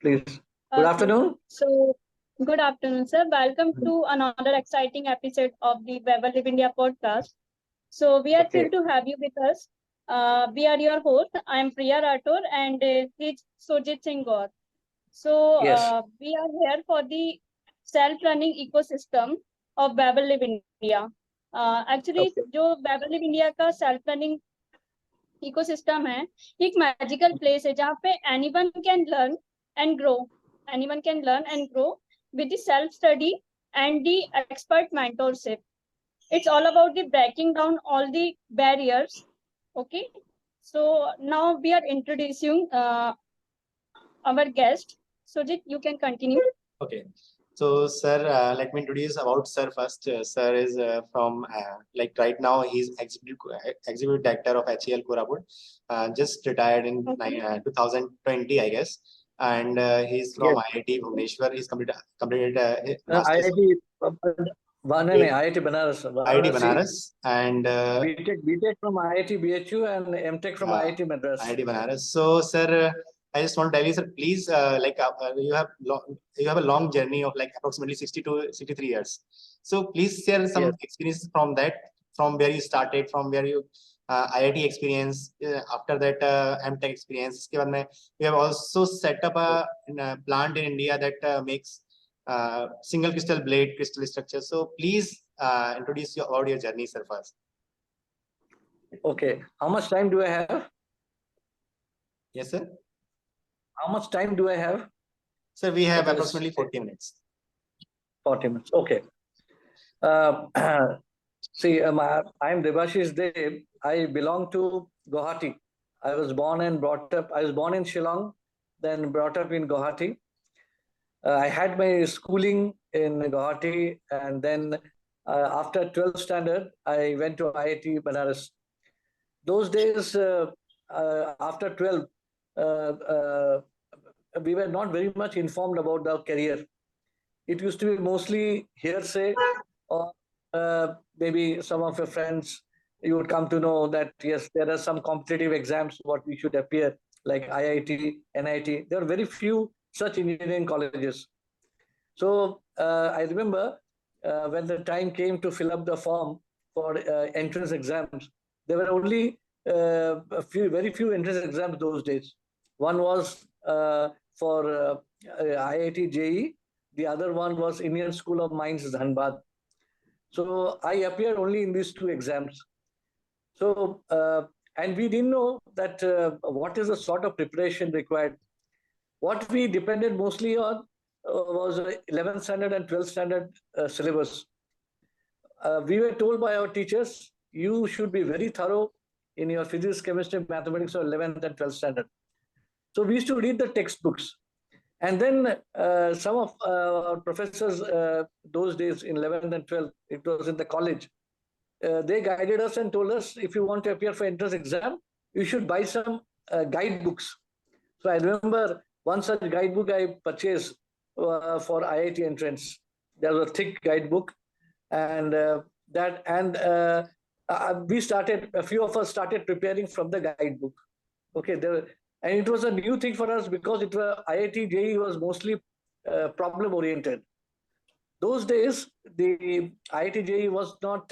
please. Good Okay. afternoon. So, good afternoon, sir. Welcome to another exciting episode of the Babel Lib India podcast. So, we are Okay. thrilled to have you with us. We are your host. I am Priya Rathore and he's Sujit Singh Gaur. So, Yes. we are here for the self-running ecosystem of Babel Lib India. Actually, Okay. जो Babel Lib India का self-running ecosystem है, एक magical place है जहाँ पे anyone can learn and grow. Anyone can learn and grow with the self-study and the expert mentorship. It's all about the breaking down all the barriers. Okay. So now we are introducing our guest. Sujit, you can continue. Okay. So, sir, let me introduce about sir first. Sir is from like right now he's executive director of HEL Koraput. Just retired in 2020, I guess. And he's from IIT Bhubaneswar. He's completed IIT IIT Banaras. IIT Banaras and BTech from IIT BHU and MTech from IIT Madras. IIT Banaras. So, sir, I just want to tell you, sir, please, you have a long journey of like approximately 60 to 63 years. So please share some experiences from that, from where you started, from where you IIT experience, after that MTech experience. We have also set up a plant in India that makes single crystal blade crystal structure. So please introduce about your journey, sir, first. Okay. How much time do I have? Yes, sir. How much time do I have? Sir, we have approximately 40 minutes. 40 minutes. Okay. See, I am Debashis Deb. I belong to Guwahati. I was born and brought up. I was born in Shillong, then brought up in Guwahati. I had my schooling in Guwahati, and then after 12th standard, I went to IIT Banaras. Those days, after 12, we were not very much informed about our career. It used to be mostly hearsay, or maybe some of your friends, you would come to know that, yes, there are some competitive exams, what we should appear, like IIT, NIT. There are very few such engineering colleges. So I remember when the time came to fill up the form for entrance exams, there were only very few entrance exams those days. One was for IIT JE, the other one was Indian School of Mines, Dhanbad. So I appeared only in these two exams. So, and we didn't know that what is the sort of preparation required. What we depended mostly on was 11th standard and 12th standard syllabus. We were told by our teachers, you should be very thorough in your physics, chemistry, mathematics of 11th and 12th standard. So we used to read the textbooks. And then some of our professors those days in 11th and 12th, it was in the college, they guided us and told us, if you want to appear for entrance exam, you should buy some guidebooks. So I remember one such guidebook I purchased for IIT entrance. There was a thick guidebook, and we started, a few of us started preparing from the guidebook. Okay, and it was a new thing for us because it was IIT JEE was mostly problem oriented. Those days, the IIT JEE was not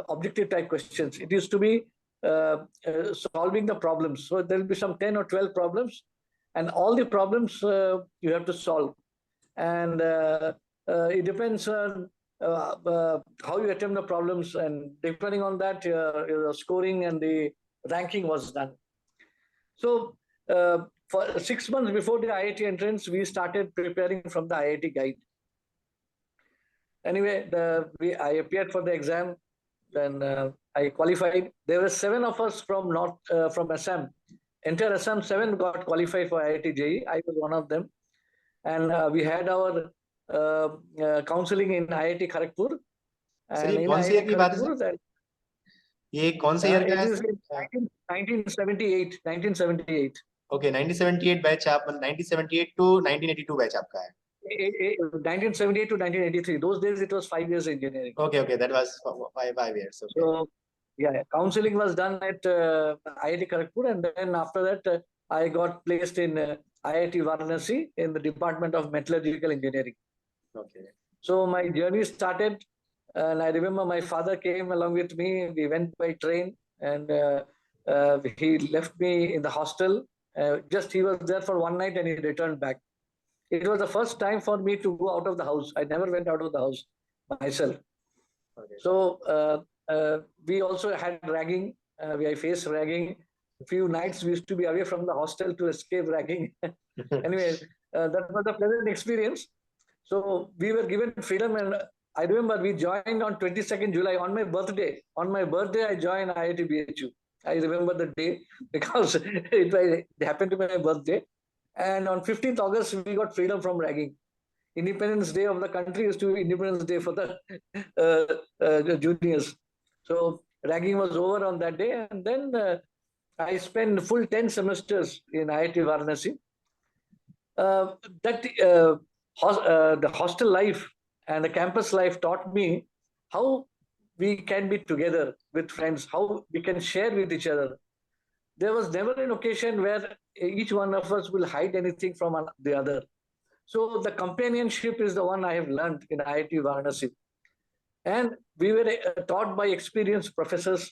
objective type questions. It used to be solving the problems. So there will be some 10 or 12 problems, and all the problems you have to solve. And it depends on how you attempt the problems, and depending on that, your scoring and the ranking was done. So for 6 months before the IIT entrance, we started preparing from the IIT guide. Anyway, I appeared for the exam, then I qualified. There were 7 of us from from Assam. Entire Assam, 7 got qualified for IIT JEE. I was one of them. And we had our counseling in IIT Kharagpur. And in IIT Kharagpur, ये कौन से year का है? 1978. Okay, 1978 batch आप 1978 to 1982 batch आपका है. 1978 to 1983. Those days it was 5 years engineering. Okay, that was 5 years. Okay. So yeah, counseling was done at IIT Kharagpur, and then after that I got placed in IIT Varanasi in the Department of Metallurgical Engineering. Okay. So my journey started, and I remember my father came along with me. We went by train, and he left me in the hostel. Just he was there for one night, and he returned back. It was the first time for me to go out of the house. I never went out of the house myself. Okay. So we also had ragging. I faced ragging. A few nights we used to be away from the hostel to escape ragging. Anyway, that was a pleasant experience. So we were given freedom, and I remember we joined on 22nd July on my birthday. On my birthday, I joined IIT BHU. I remember the day because it happened to be my birthday. And on 15th August, we got freedom from ragging. Independence Day of the country used to be Independence Day for the juniors. So ragging was over on that day, and then I spent full 10 semesters in IIT Varanasi. The hostel life and the campus life taught me how we can be together with friends, how we can share with each other. There was never an occasion where each one of us will hide anything from the other. So the companionship is the one I have learned in IIT Varanasi. And we were taught by experienced professors.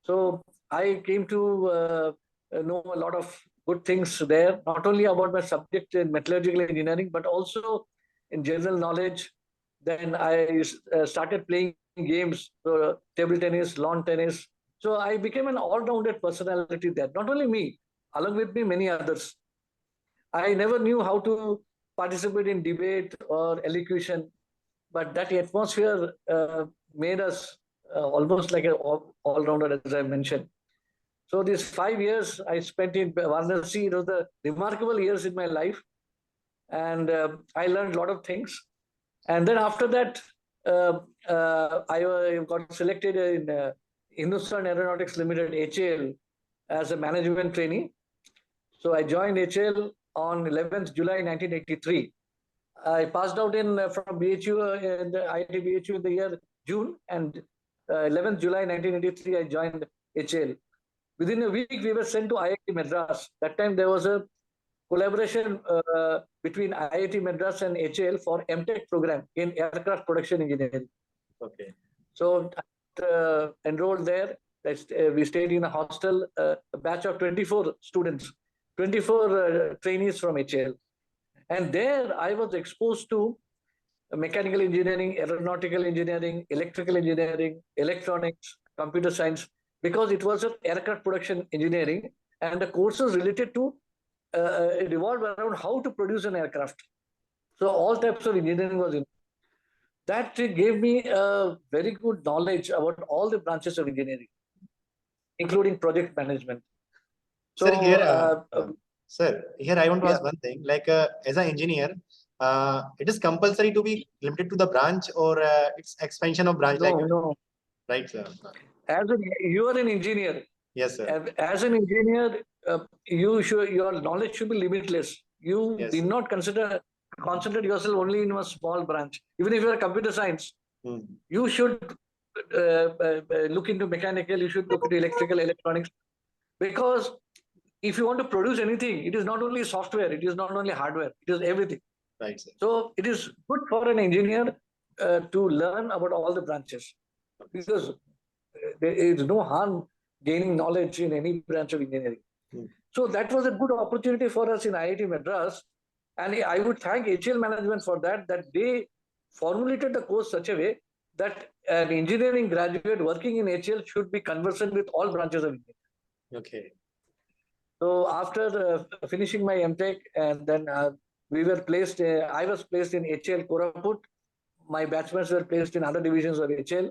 So I came to know a lot of good things there, not only about my subject in metallurgical engineering, but also in general knowledge. Then I started playing games, table tennis, lawn tennis. So I became an all-rounded personality there. Not only me, along with me, many others. I never knew how to participate in debate or elocution, but that atmosphere made us almost like an all-rounder, as I mentioned. So these 5 years I spent in Varanasi, it was the remarkable years in my life, and I learned a lot of things. And then after that, I got selected in Hindustan Aeronautics Limited (HAL) as a management trainee. So I joined HAL on 11th July 1983. I passed out from BHU in the IIT BHU in the year June, and 11th July 1983 I joined HAL. Within a week, we were sent to IIT Madras. That time there was a collaboration between IIT Madras and HAL for MTech program in aircraft production engineering. Okay. So I enrolled there. We stayed in a hostel, a batch of 24 students, 24 trainees from HAL. And there I was exposed to mechanical engineering, aeronautical engineering, electrical engineering, electronics, computer science, because it was an aircraft production engineering, and the courses related to revolved around how to produce an aircraft. So all types of engineering was in. That gave me a very good knowledge about all the branches of engineering, including project management. So, sir, here I want to yeah. ask one thing. Like, as an engineer, it is compulsory to be limited to the branch, or it's expansion of branch? No. Right, sir. You are an engineer. Yes, sir. As an engineer, your knowledge should be limitless. You did not concentrate yourself only in a small branch. Even if you are computer science, you should look into mechanical, you should look into electrical, electronics. Because if you want to produce anything, it is not only software, it is not only hardware, it is everything. Right, sir. So it is good for an engineer to learn about all the branches. Because there is no harm gaining knowledge in any branch of engineering. So that was a good opportunity for us in IIT Madras. And I would thank HAL management for that they formulated the course such a way that an engineering graduate working in HAL should be conversant with all branches of engineering. Okay. So after finishing my MTech, and then we were placed, I was placed in HAL Koraput. My batchmates were placed in other divisions of HAL.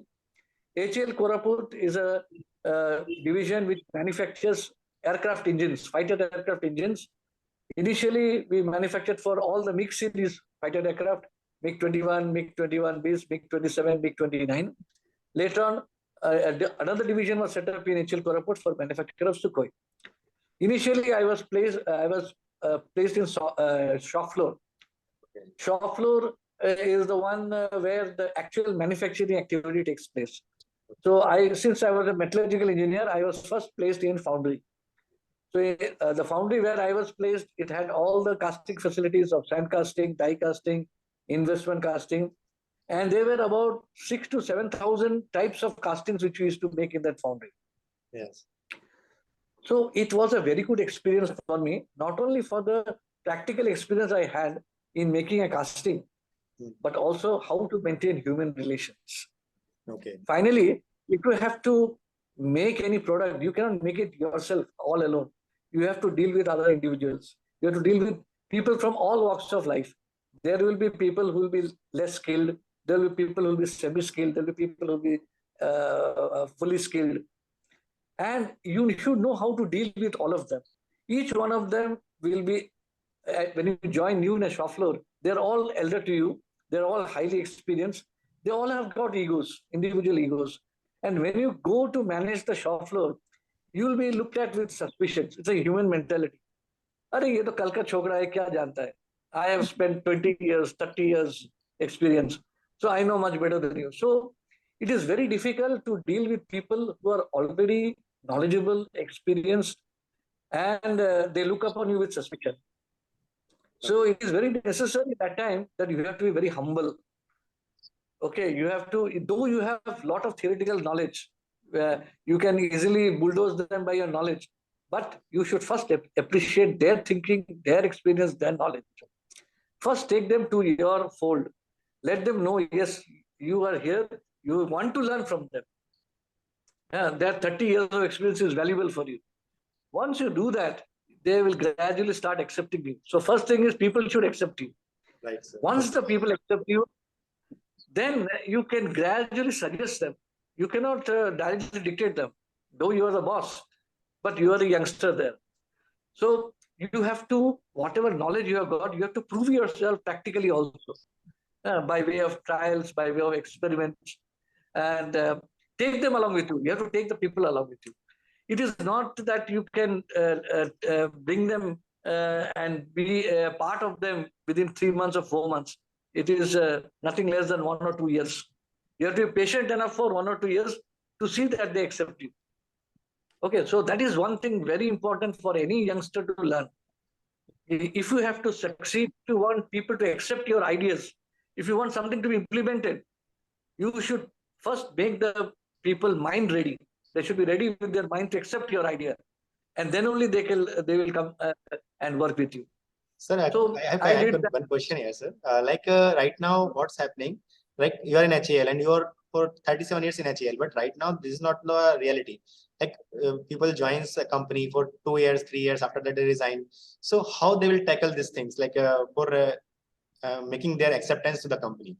HAL Koraput is a division which manufactures aircraft engines, fighter aircraft engines. Initially, we manufactured for all the MiG series fighter aircraft, MiG-21, MiG-21Bs, MiG-27, MiG-29. Later on, another division was set up in HAL Koraput for manufacture of Sukhoi. Initially, I was placed in shop floor. Okay. Shop floor is the one where the actual manufacturing activity takes place. So since I was a metallurgical engineer, I was first placed in foundry. So the foundry where I was placed, it had all the casting facilities of sand casting, die casting, investment casting, and there were about 6,000 to 7,000 types of castings which we used to make in that foundry. Yes. So it was a very good experience for me, not only for the practical experience I had in making a casting, but also how to maintain human relations. Okay. Finally, if you have to make any product, you cannot make it yourself all alone. You have to deal with other individuals. You have to deal with people from all walks of life. There will be people who will be less skilled. There will be people who will be semi-skilled. There will be people who will be fully skilled. And you should know how to deal with all of them. Each one of them will be, when you join new in a shop floor, they're all elder to you. They're all highly experienced. They all have got egos, individual egos. And when you go to manage the shop floor, you will be looked at with suspicion. It's a human mentality. अरे ये तो कल का छोकरा है, क्या जानता है? I have spent 20 years, 30 years experience. So I know much better than you. So it is very difficult to deal with people who are already knowledgeable, experienced, and they look upon you with suspicion. So it is very necessary at that time that you have to be very humble. Okay, you have to, though you have a lot of theoretical knowledge, you can easily bulldoze them by your knowledge, but you should first appreciate their thinking, their experience, their knowledge. First, take them to your fold. Let them know, yes, you are here, you want to learn from them. Their 30 years of experience is valuable for you. Once you do that, they will gradually start accepting you. So first thing is people should accept you. Right, sir. Once the people accept you, then you can gradually suggest them. You cannot directly dictate them, though you are the boss, but you are a youngster there. So you have to, whatever knowledge you have got, you have to prove yourself practically also, by way of trials, by way of experiments, and take them along with you. You have to take the people along with you. It is not that you can bring them and be a part of them within 3 months or 4 months. It is nothing less than 1 or 2 years. You have to be patient enough for 1 or 2 years to see that they accept you. Okay, so that is one thing very important for any youngster to learn. If you have to succeed, if you want people to accept your ideas, if you want something to be implemented, you should first make the people mind ready. They should be ready with their mind to accept your idea, and then only they will come and work with you. Sir, So I have one question here, sir. Right now, what's happening? Like you are in HAL and you are for 37 years in HAL, but right now this is not the reality. Like people joins a company for 2 years, 3 years, after that they resign. So how they will tackle these things, like for making their acceptance to the company?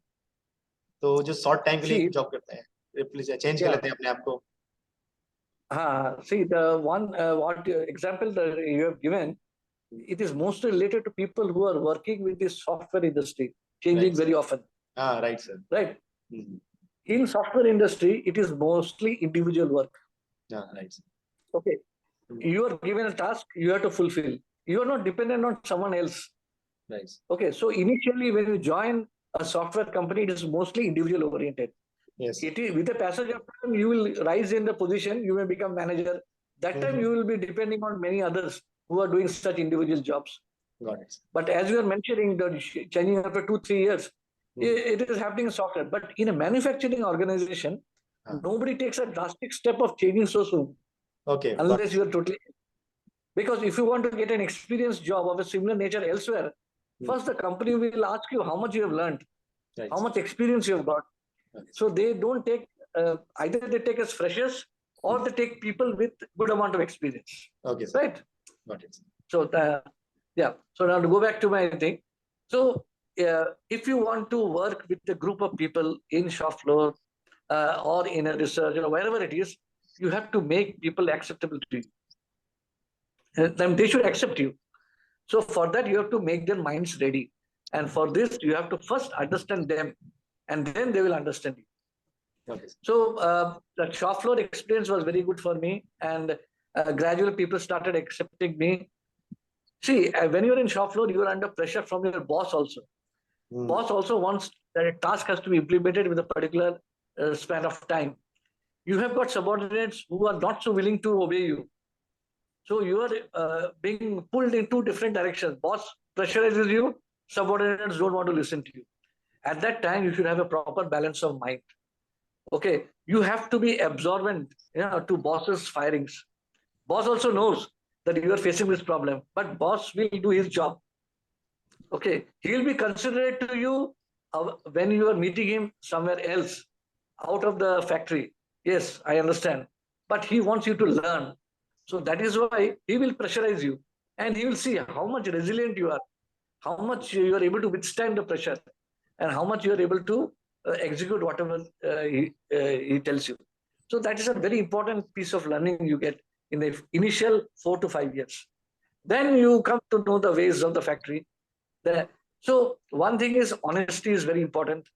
तो जो short time के लिए job करते हैं, replace change कर लेते हैं अपने आप को. See, the one what example that you have given, it is mostly related to people who are working with the software industry, changing very often. Right, sir. Right. Mm-hmm. In software industry, it is mostly individual work. Right. Okay. You are given a task, you have to fulfill. You are not dependent on someone else. Right. Okay. So initially, when you join a software company, it is mostly individual oriented. Yes. It is, with the passage of time, you will rise in the position, you may become manager. That time you will be depending on many others who are doing such individual jobs. Got it. But as you are mentioning, the changing after 2-3 years, it is happening in software. But in a manufacturing organization, nobody takes a drastic step of changing so soon. Okay. Unless you are totally. Because if you want to get an experienced job of a similar nature elsewhere, first the company will ask you how much you have learned, how much experience you have got. So they don't take, either they take as freshers or they take people with good amount of experience. Okay. Sir. Right? Got it. So, yeah. So now to go back to my thing. So if you want to work with a group of people in shop floor or in a research or wherever it is, you have to make people acceptable to you. Then they should accept you. So for that, you have to make their minds ready. And for this, you have to first understand them, and then they will understand you. Okay. So the shop floor experience was very good for me, and gradually people started accepting me. See, when you're in shop floor, you are under pressure from your boss also. Boss also wants that a task has to be implemented with a particular span of time. You have got subordinates who are not so willing to obey you. So you are being pulled in two different directions. Boss pressurizes you, subordinates don't want to listen to you. At that time, you should have a proper balance of mind. Okay, you have to be absorbent, to boss's firings. Boss also knows that you are facing this problem, but boss will do his job. Okay, he will be considerate to you when you are meeting him somewhere else, out of the factory. Yes, I understand, but he wants you to learn. So that is why he will pressurize you, and he will see how much resilient you are, how much you are able to withstand the pressure, and how much you are able to execute whatever he tells you. So that is a very important piece of learning you get in the initial 4 to 5 years. Then you come to know the ways of the factory. So one thing is honesty is very important.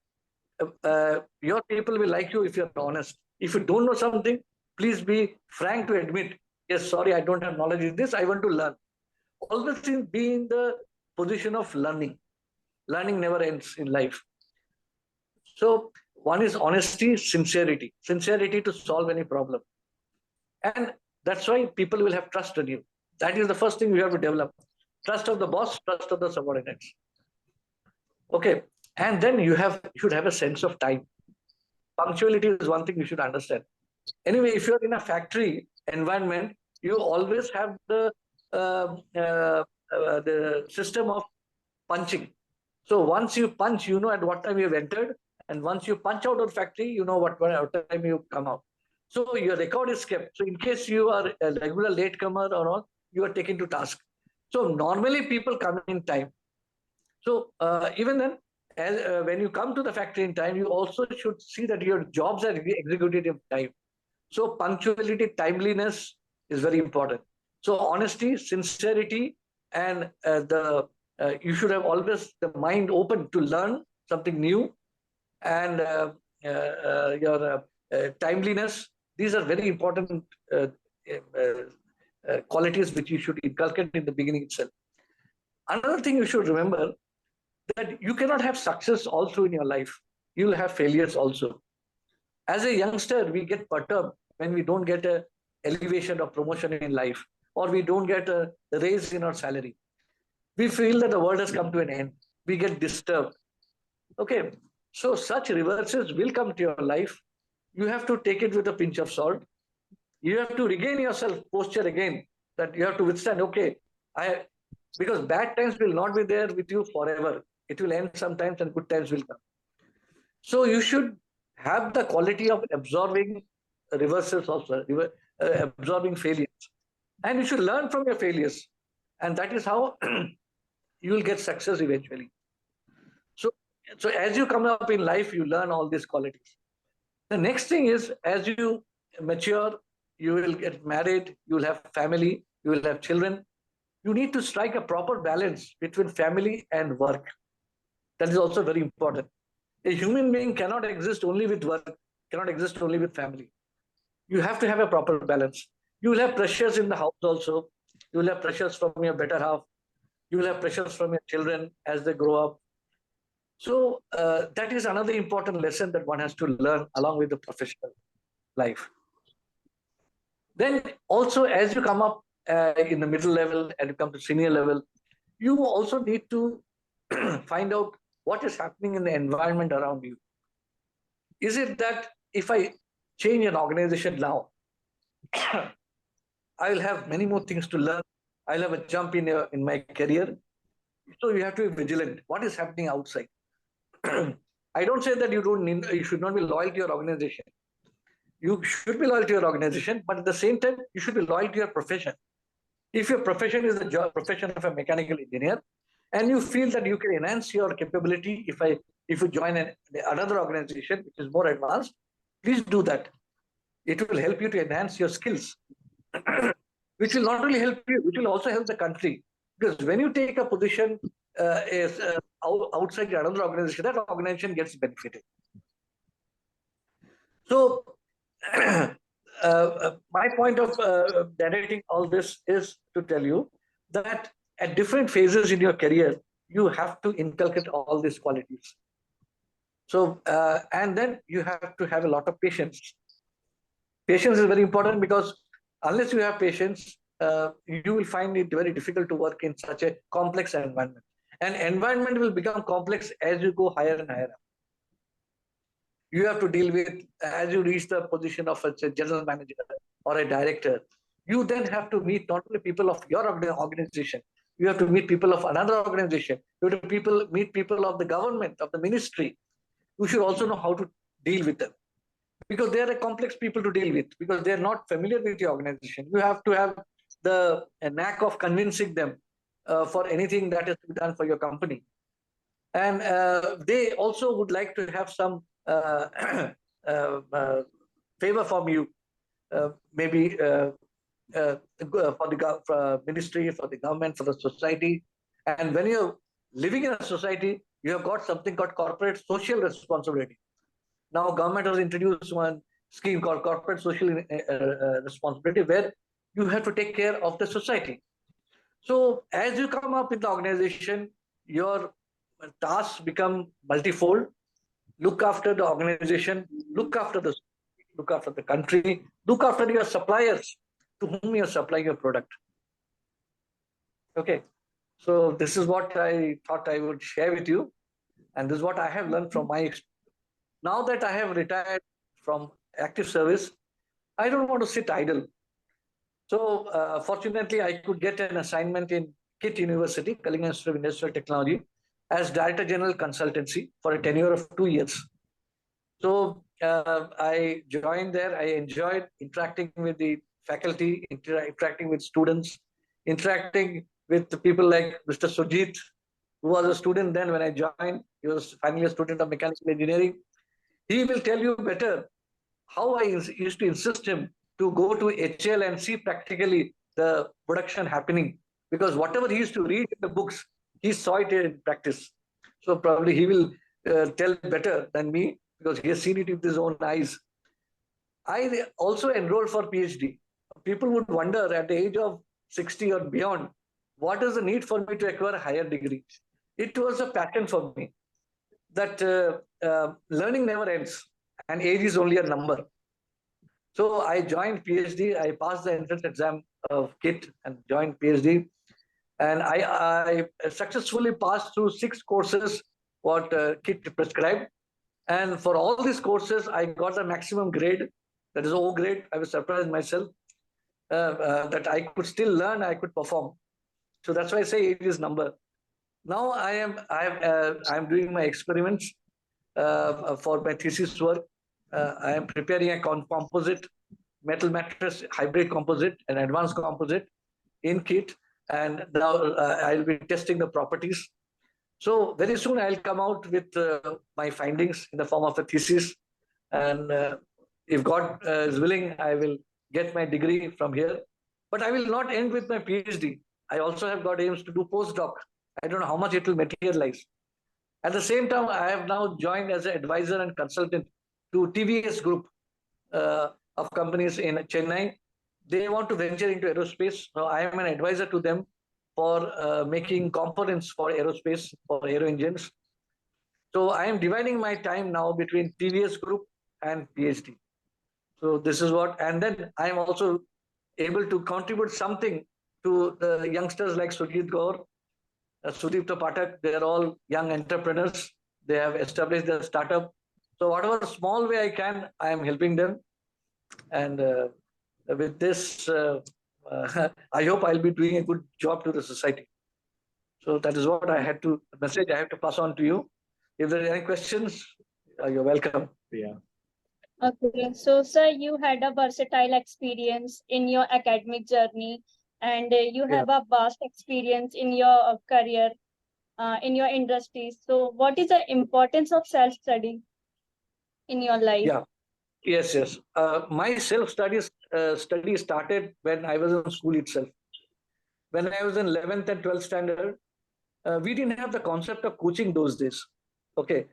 Your people will like you if you're honest. If you don't know something, please be frank to admit, yes, sorry, I don't have knowledge in this, I want to learn. Always be in the position of learning. Learning never ends in life. So one is honesty, sincerity to solve any problem. And that's why people will have trust in you. That is the first thing you have to develop. Trust of the boss, trust of the subordinates. Okay. And then you should have a sense of time. Punctuality is one thing you should understand. Anyway, if you're in a factory environment, you always have the system of punching. So once you punch, you know at what time you have entered, and once you punch out of the factory, you know what time you come out. So your record is kept. So in case you are a regular latecomer or all, you are taken to task. So normally people come in time. So even then, when you come to the factory in time, you also should see that your jobs are executed in time. So punctuality, timeliness is very important. So honesty, sincerity, and you should have always the mind open to learn something new, and your timeliness. These are very important qualities which you should inculcate in the beginning itself. Another thing you should remember, that you cannot have success all through in your life. You will have failures also. As a youngster, we get perturbed when we don't get a elevation or promotion in life, or we don't get a raise in our salary. We feel that the world has come to an end. We get disturbed. Okay, so such reverses will come to your life. You have to take it with a pinch of salt. You have to regain yourself posture again, that you have to withstand. Okay, because bad times will not be there with you forever. It will end sometimes and good times will come. So you should have the quality of absorbing reversals also, absorbing failures. And you should learn from your failures. And that is how you will get success eventually. So as you come up in life, you learn all these qualities. The next thing is, as you mature, you will get married, you will have family, you will have children. You need to strike a proper balance between family and work. That is also very important. A human being cannot exist only with work, cannot exist only with family. You have to have a proper balance. You will have pressures in the house also. You will have pressures from your better half. You will have pressures from your children as they grow up. So that is another important lesson that one has to learn along with the professional life. Then also, as you come up in the middle level and you come to senior level, you also need to find out what is happening in the environment around you. Is it that if I change an organization now, I will have many more things to learn. I'll have a jump in my career. So you have to be vigilant. What is happening outside? I don't say that you should not be loyal to your organization. You should be loyal to your organization, but at the same time, you should be loyal to your profession. If your profession is the profession of a mechanical engineer, and you feel that you can enhance your capability if you join another organization which is more advanced, please do that. It will help you to enhance your skills, which will not only help you, which will also help the country. Because when you take a position outside another organization, that organization gets benefited. So my point of narrating all this is to tell you that at different phases in your career, you have to inculcate all these qualities. So, and then you have to have a lot of patience. Patience is very important, because unless you have patience, you will find it very difficult to work in such a complex environment. And environment will become complex as you go higher and higher up. You have to deal with, as you reach the position of a general manager or a director, you then have to meet not only people of your organization, you have to meet people of another organization, you have to meet people of the government, of the ministry. You should also know how to deal with them, because they are a complex people to deal with, because they are not familiar with your organization. You have to have the knack of convincing them for anything that is to be done for your company. And they also would like to have some favor from you, maybe for the ministry, for the government, for the society. And when you're living in a society, you have got something called corporate social responsibility. Now, government has introduced one scheme called corporate social responsibility, where you have to take care of the society. So as you come up in the organization, your tasks become multifold. Look after the organization, look after the country, look after your suppliers to whom you're supplying your product. Okay, so this is what I thought I would share with you, and this is what I have learned from my experience. Now that I have retired from active service, I don't want to sit idle. So fortunately, I could get an assignment in KIT University, Kalinga Institute of Industrial Technology, as Director General Consultancy for a tenure of 2 years. So I joined there. I enjoyed interacting with the faculty, interacting with students, interacting with the people like Mr. Sujit, who was a student then when I joined. He was finally a student of mechanical engineering. He will tell you better how I used to insist him to go to HL and see practically the production happening, because whatever he used to read in the books, he saw it in practice. So probably he will tell better than me, because he has seen it with his own eyes. I also enrolled for PhD. People would wonder at the age of 60 or beyond, what is the need for me to acquire a higher degree? It was a passion for me that learning never ends and age is only a number. So I joined PhD. I passed the entrance exam of KIT and joined PhD. And I successfully passed through 6 courses what KIT prescribed. And for all these courses, I got the maximum grade. That is O grade. I was surprised myself that I could still learn, I could perform. So that's why I say it is number. Now I am doing my experiments for my thesis work. I am preparing a composite metal mattress, hybrid composite, and advanced composite in KIT. And now I'll be testing the properties. So very soon I'll come out with my findings in the form of a thesis. And if God is willing, I will get my degree from here. But I will not end with my PhD. I also have got aims to do postdoc. I don't know how much it will materialize. At the same time, I have now joined as an advisor and consultant to TVS Group of companies in Chennai. They want to venture into aerospace. So I am an advisor to them for making components for aerospace, for aero engines. So I am dividing my time now between TVS Group and PhD. So this is what, and then I am also able to contribute something to the youngsters like Sujit Gaur, Sudipta Pathak. They are all young entrepreneurs. They have established their startup. So whatever small way I can, I am helping them. And with this, I hope I'll be doing a good job to the society. So that is what I had to, message I have to pass on to you. If there are any questions, you're welcome. Yeah. Okay, so sir, you had a versatile experience in your academic journey, and you have a vast experience in your career, in your industry. So what is the importance of self-study in your life? Yeah. Yes. My self-study study started when I was in school itself. When I was in 11th and 12th standard, we didn't have the concept of coaching those days. Okay.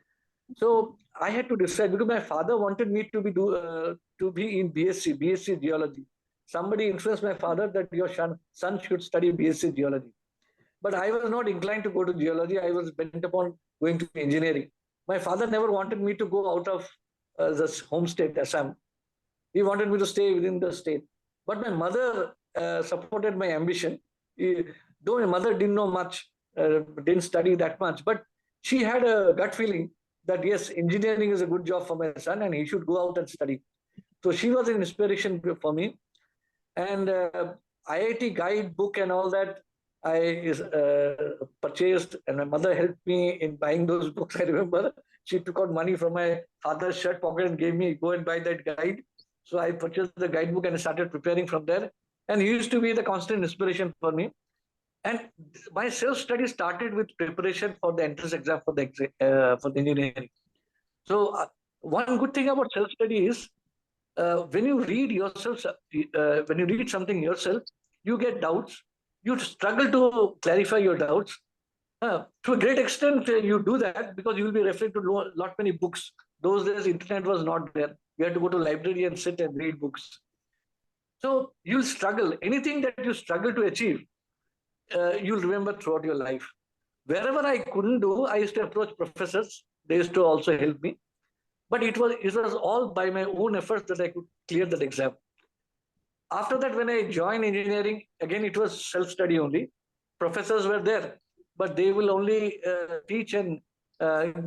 So I had to decide, because my father wanted me to be in BSc geology. Somebody influenced my father that your son should study BSc geology. But I was not inclined to go to geology. I was bent upon going to engineering. My father never wanted me to go out of the home state, Assam. He wanted me to stay within the state. But my mother supported my ambition. Though my mother didn't know much, didn't study that much, but she had a gut feeling that yes, engineering is a good job for my son and he should go out and study. So she was an inspiration for me. And IIT guide book and all that I purchased, and my mother helped me in buying those books. I remember she took out money from my father's shirt pocket and gave me, go and buy that guide. So I purchased the guidebook and started preparing from there. And he used to be the constant inspiration for me. And my self-study started with preparation for the entrance exam for the engineering. So one good thing about self-study is when you read yourself, when you read something yourself, you get doubts. You struggle to clarify your doubts. To a great extent, you do that because you will be referring to lot many books. Those days, internet was not there. You had to go to library and sit and read books. So you'll struggle. Anything that you struggle to achieve, you'll remember throughout your life. Wherever I couldn't do, I used to approach professors. They used to also help me. But it was all by my own efforts that I could clear that exam. After that, when I joined engineering, again, it was self-study only. Professors were there, but they will only teach and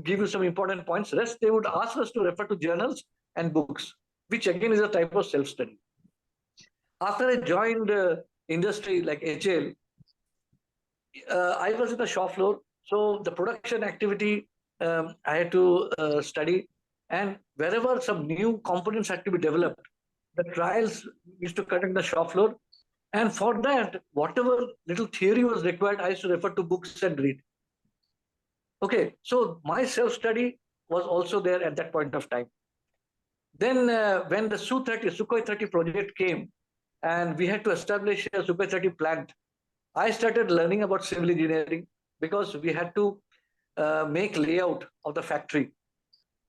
give you some important points. Rest, they would ask us to refer to journals and books, which again is a type of self-study. After I joined industry like HL, I was in the shop floor. So the production activity, I had to study. And wherever some new components had to be developed, the trials used to conduct the shop floor. And for that, whatever little theory was required, I used to refer to books and read. Okay, so my self-study was also there at that point of time. Then when the Sukhoi 30 project came, and we had to establish a Sukhoi 30 plant, I started learning about civil engineering because we had to make layout of the factory.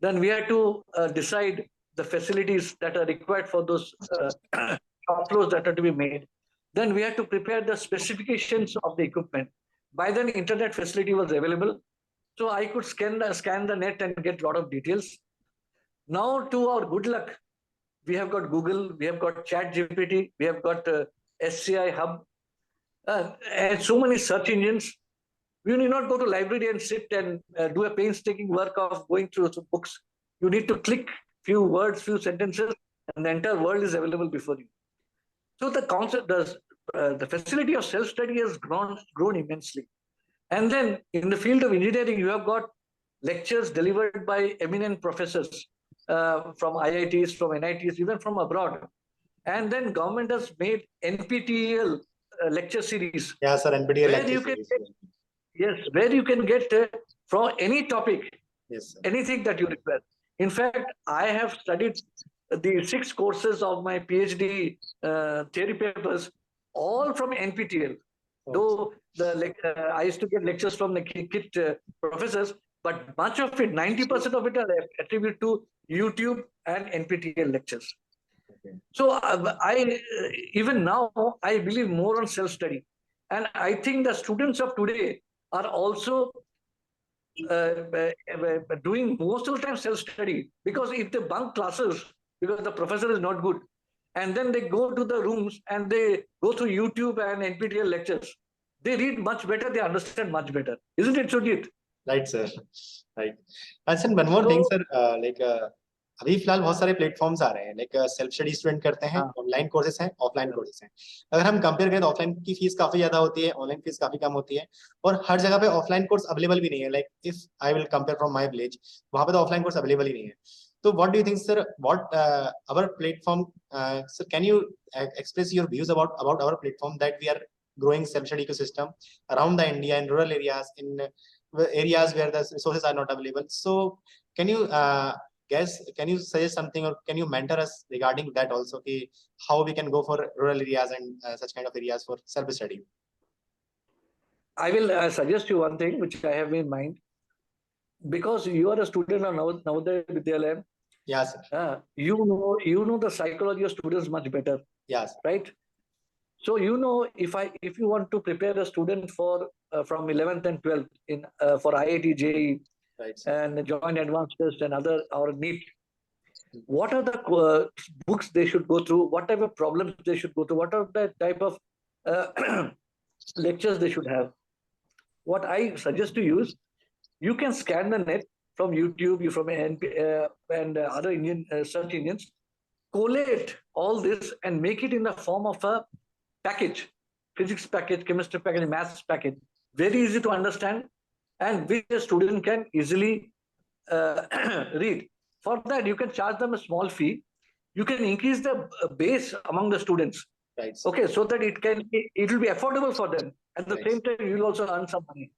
Then we had to decide the facilities that are required for those shop floors that are to be made. Then we had to prepare the specifications of the equipment. By then, internet facility was available. So I could scan the net and get a lot of details. Now, to our good luck, we have got Google, we have got ChatGPT, we have got SCI Hub, and so many search engines. You need not go to library and sit and do a painstaking work of going through some books. You need to click few words, few sentences, and the entire world is available before you. So the concept, the facility of self-study has grown immensely. And then in the field of engineering, you have got lectures delivered by eminent professors from IITs, from NITs, even from abroad. And then government has made NPTEL lecture series. Yeah, sir, NPTEL lecture series. Yes, where you can get from any topic, yes, sir. Anything that you require. In fact, I have studied the 6 courses of my PhD theory papers, all from NPTEL. Though I used to get lectures from the KIT professors, but much of it, 90% of it, I attribute to YouTube and NPTEL lectures. Okay. So even now, I believe more on self-study. And I think the students of today are also doing most of the time self-study, because if they bunk classes because the professor is not good, and then they go to the rooms and they go through YouTube and NPTEL lectures, they read much better, they understand much better. Isn't it, Sujit? Right, sir. Right. And sir, one more thing, sir. अभी फिलहाल बहुत सारे platforms आ रहे हैं, like self study student करते हैं, online courses हैं, offline courses हैं. अगर हम कंपेयर करें तो ऑफलाइन की फीस काफी ज्यादा होती है, ऑनलाइन फीस काफी कम होती है, और हर जगह पे ऑफलाइन कोर्स अवेलेबल भी नहीं है. Like if I will compare from my village, वहां पे तो ऑफलाइन कोर्स अवेलेबल ही नहीं है. So what do you think, sir? What our platform, sir, can you express your views about our platform that we are growing self-study ecosystem around the India in rural areas, in areas where the resources are not available? So can you can you suggest something, or can you mentor us regarding that also, how we can go for rural areas and such kind of areas for self-study? I will suggest you one thing which I have in mind. Because you are a student of Navodaya Vidyalaya. Yes. You know the psychology of students much better. Yes. Right. So if you want to prepare a student for from 11th and 12th in for IIT JEE, right, and joint advanced test and other or NEET, what are the books they should go through, what type of problems they should go through, what are the type of lectures they should have. What I suggest to you is, you can scan the net from YouTube, from and other Indian search engines, collate all this and make it in the form of a package, physics package, chemistry package, maths package, very easy to understand, and which a student can easily read. For that, you can charge them a small fee. You can increase the base among the students. Right. Okay, so that it will be affordable for them. At the Right. same time, you will also earn some money.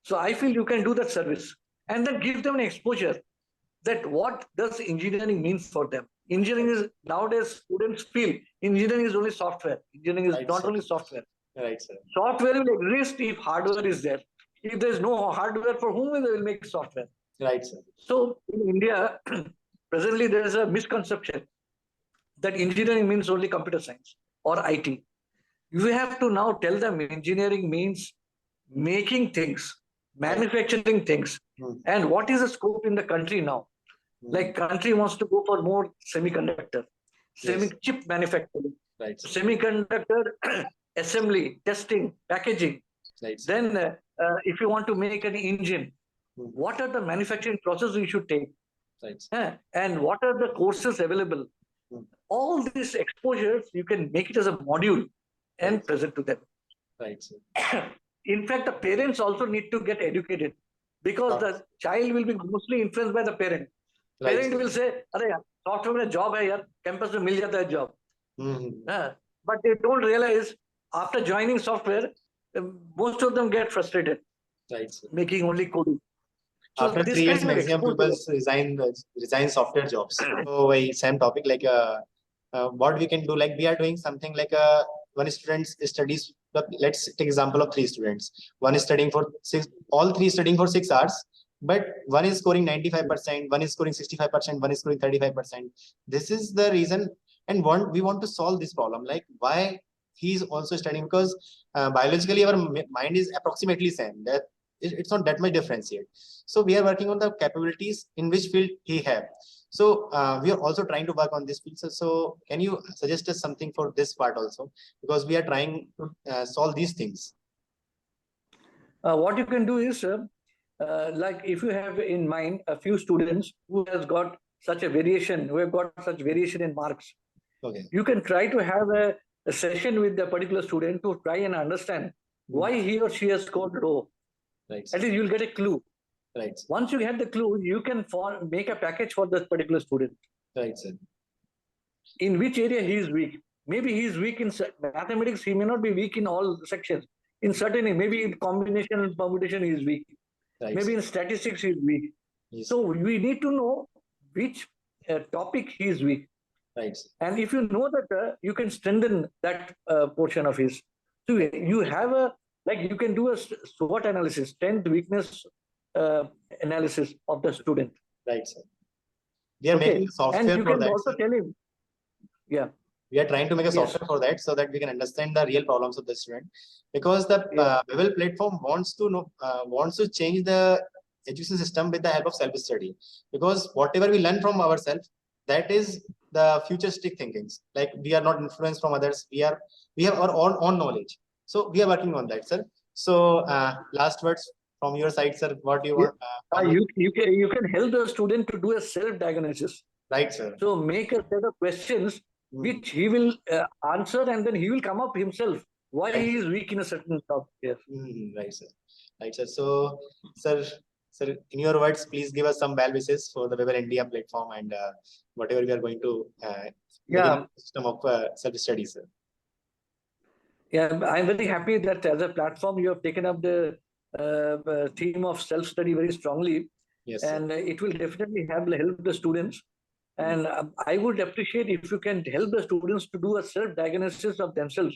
So I feel you can do that service and then give them an exposure that what does engineering mean for them. Engineering is, nowadays students feel engineering is only software. Engineering is Right, not sir. only software. Right, sir. Software will exist if hardware is there. If there is no hardware, for whom they will make software? Right, sir. So in India, presently there is a misconception that engineering means only computer science or IT. You have to now tell them engineering means making things, manufacturing things. And what is the scope in the country now? Like country wants to go for more semiconductor, chip manufacturing, Right. semiconductor assembly, testing, packaging. Right. Then if you want to make an engine, what are the manufacturing processes you should take? Right. And what are the courses available? All these exposures, you can make it as a module and present to them. Right, sir. In fact, the parents also need to get educated, because the child will be mostly influenced by the parent. Right, Parent sir. will say, "Arey yaar, software mein job hai yaar, campus mein mil jata hai job." But they don't realize after joining software, most of them get frustrated, Right, sir. making only coding. So After this 3 years, kind of maximum exposure, people resign software jobs. So, same topic, like what we can do, like we are doing something like one student studies. Let's take example of 3 students. One is studying for 6, all 3 studying for 6 hours, but one is scoring 95%, one is scoring 65%, one is scoring 35%. This is the reason, and we want to solve this problem. Like why he's also studying, because biologically our mind is approximately same. That it's not that much difference yet. So we are working on the capabilities in which field he have. So we are also trying to work on this field. So can you suggest us something for this part also? Because we are trying to solve these things. what you can do is, like if you have in mind a few students who has got such a variation, who have got such variation in marks, Okay. you can try to have a session with the particular student to try and understand why he or she has scored low. Right. At least you'll get a clue. Right. Once you get the clue, you can make a package for that particular student. Right, sir. In which area he is weak. Maybe he is weak in mathematics. He may not be weak in all sections. In certain, maybe in combination and permutation he is weak. Right. Maybe in statistics he is weak. Yes. So we need to know which topic he is weak. Right. And if you know that, you can strengthen that portion of his. So you have you can do a SWOT analysis, strength, weakness analysis of the student. Right, sir. We are making software and you for can that. also tell him. Yeah. We are trying to make a software for that, so that we can understand the real problems of the student. Because the Babel platform wants to change the education system with the help of self-study. Because whatever we learn from ourselves, that is the futuristic thinkings. Like we are not influenced from others. We have our own knowledge. So we are working on that, sir. So last words from your side, sir. What do you want? You can help the student to do a self-diagnosis. Right, sir. So make a set of questions which he will answer, and then he will come up himself why he is weak in a certain topic. Yes. Right, sir. Right, sir. So, sir, in your words, please give us some well wishes for the Babel India platform and whatever we are going to system of self-study, sir. Yeah, I'm very happy that as a platform you have taken up the theme of self-study very strongly. Yes, and it will definitely help the students. And I would appreciate if you can help the students to do a self-diagnosis of themselves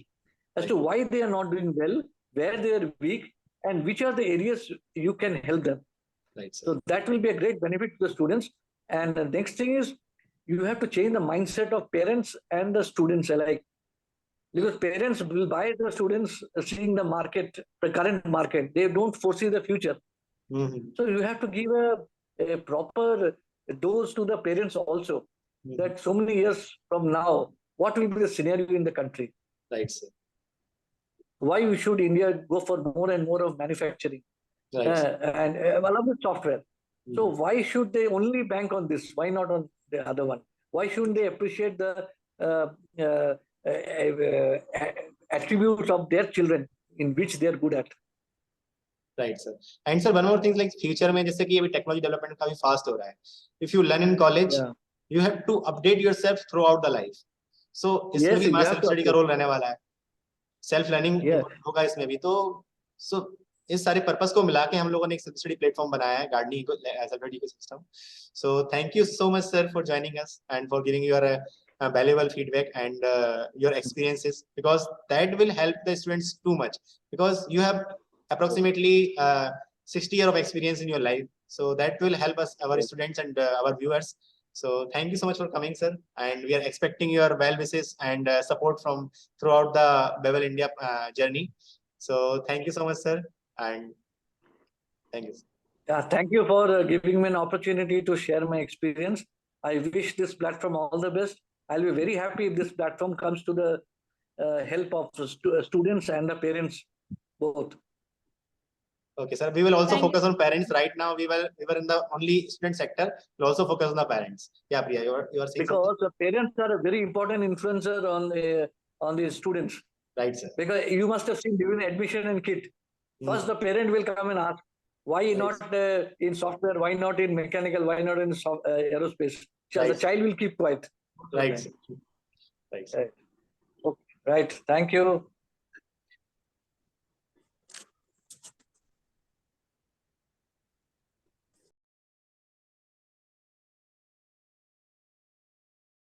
as to why they are not doing well, where they are weak, and which are the areas you can help them. Right, sir. So that will be a great benefit to the students. And the next thing is, you have to change the mindset of parents and the students alike. Because parents will buy the students seeing the market, the current market. They don't foresee the future. So you have to give a proper those to the parents also, Mhm. that so many years from now, what will be the scenario in the country? Right, sir. Why should India go for more and more of manufacturing Right, sir. and along with software? So Mhm. why should they only bank on this? Why not on the other one? Why shouldn't they appreciate the uh, uh, attributes of their children in which they are good at? Right, sir. And sir, one more thing, like future में जैसे कि अभी technology development काफी fast हो रहा है. If you learn in college, Yeah. you have to update yourself throughout the life. So इसमें Yes, भी you हमारा have self to study का update. role रहने वाला है. Self learning Yeah. होगा इसमें भी. तो so इस सारे पर्पस को मिला के हम लोगों ने एक self study platform बनाया है, gardening ecosystem. So thank you so much, sir, for joining us and for giving your valuable feedback and your experiences, because that will help the students too much, because you have approximately 60 years of experience in your life, so that will help us, our students and our viewers. So thank you so much for coming, sir, and we are expecting your well wishes and support from throughout the Babel India journey. So thank you so much, sir, and thank you. Thank you for giving me an opportunity to share my experience. I wish this platform all the best. I'll be very happy if this platform comes to the help of students and the parents both. Okay, sir. We will also Thank you. focus on parents right now. We were in the only student sector. We'll also focus on the parents. Yeah, Priya, you are saying Because the parents are a very important influencer on the students. right, sir. Because you must have seen during admission and kit. First, the parent will come and ask, why Right. not in software? Why not in mechanical? Why not in aerospace? So Right. the child will keep quiet. Right, sir. Right, sir. Right. Okay. Right. Thank you.